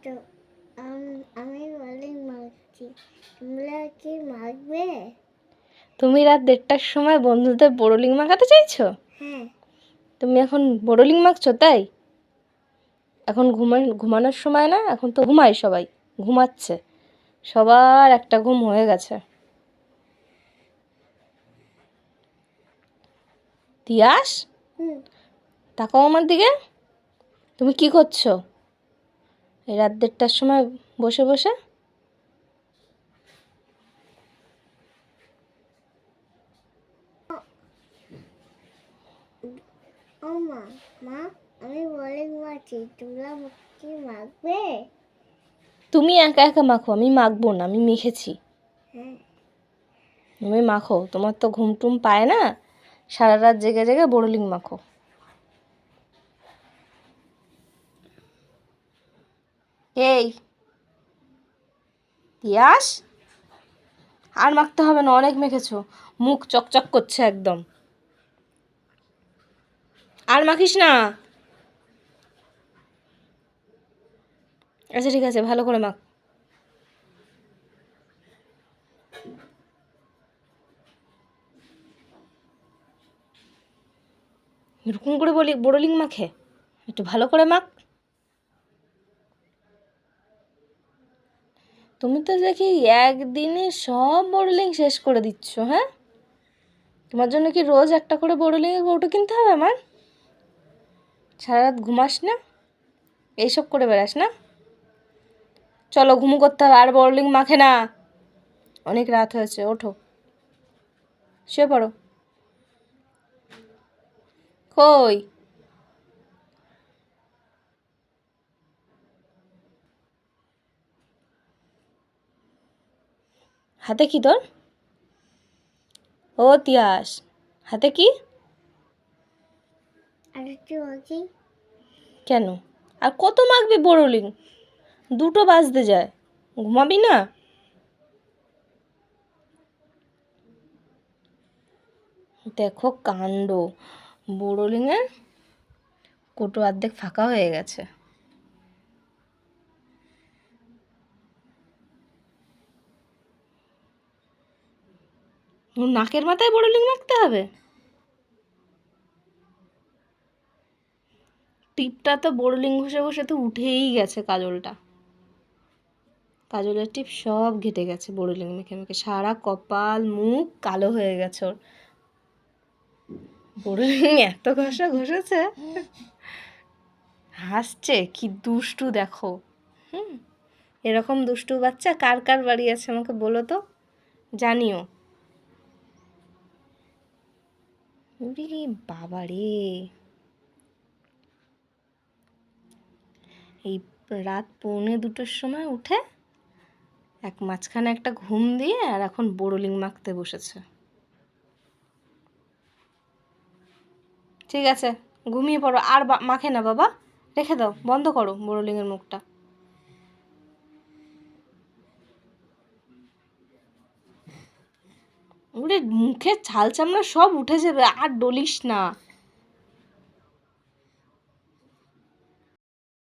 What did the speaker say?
তো আমি বলিং মাখছি, তোমরা কি মাখবে? তুমি রাত 1:30টার সময় বন্ধুদের বোরোলিং মাখাতে চাইছো? হ্যাঁ। তুমি এখন বোরোলিং মাখছো তাই? এখন ঘুমানোর সময় না, এখন তো ঘুমায় সবাই, ঘুমাচ্ছে, সবার একটা ঘুম হয়ে গেছে। তিয়াস, তাকাও আমার দিকে। তুমি কি করছো এই রাত 1:30টার সময় বসে বসে? ও মা, আমি বলিং মাখছি, তোমরা কি মাখবে? তুমি একা একা মাখো, আমি মাখবো না, আমি মেখেছি। হ্যাঁ। তুমি মাখো, তোমার তো ঘুম টুম পায় না, সারা রাত জেগে জেগে বোরোলিং মাখো। এই তিয়াস, আর মাখতে হবে না, অনেক মেখেছো, মুখ চকচক করছে একদম, আর মাখিস না। আচ্ছা ঠিক আছে, ভালো করে মাখ। এরকম করে বোরোলিং মাখে? একটু ভালো করে মাখ। তুমি তো দেখি একদিনে সব বোরোলিং শেষ করে দিচ্ছ। হ্যাঁ, তোমার জন্য কি রোজ একটা করে বোরোলিংয়ের কৌটো কিনতে হবে আমার? সারা রাত ঘুমাস না, এইসব করে বেড়াস না? চলো ঘুমু করতে হবে, আর বোরোলিং মাখে না, অনেক রাত হয়েছে, ওঠো, শুয়ে পড়ো। কই হাতে কি তোর? ও তিয়াস, হাতে কি? আর একটু মাখি। কেন? আর কত মাখবি বোরোলিং? 2টো বাজতে যায়, ঘুমাবি না? দেখো কাণ্ড, বোরোলিংয়ের কৌটো অর্ধেক ফাঁকা হয়ে গেছে। ওর নাকের মাথায় বোরোলিং মাখতে হবে? টিপটা তো বোরোলিং ঘষে ঘষে তো উঠেই গেছে, কাজলের টিপ সব ঘেটে গেছে বোরোলিং মেখে মেখে, সারা কপাল মুখ কালো হয়ে গেছে ওর। বোরোলিং এত ঘষা ঘষেছে, হাসছে, কি দুষ্টু দেখো। এরকম দুষ্টু বাচ্চা কার কার বাড়ি আছে আমাকে বলো তো, জানিও। বাবা রে, এই রাত 1:45-2টোর সময় উঠে মাঝখানে একটা ঘুম দিয়ে আর এখন বোরোলিং মাখতে বসেছে। ঠিক আছে, ঘুমিয়ে পড়ো, আর মাখে না বাবা, রেখে দাও, বন্ধ করো বোরোলিংয়ের মুখটা। ওরে মুখের ছাল চামড়া সব উঠে যাবে, আর ডলিস না।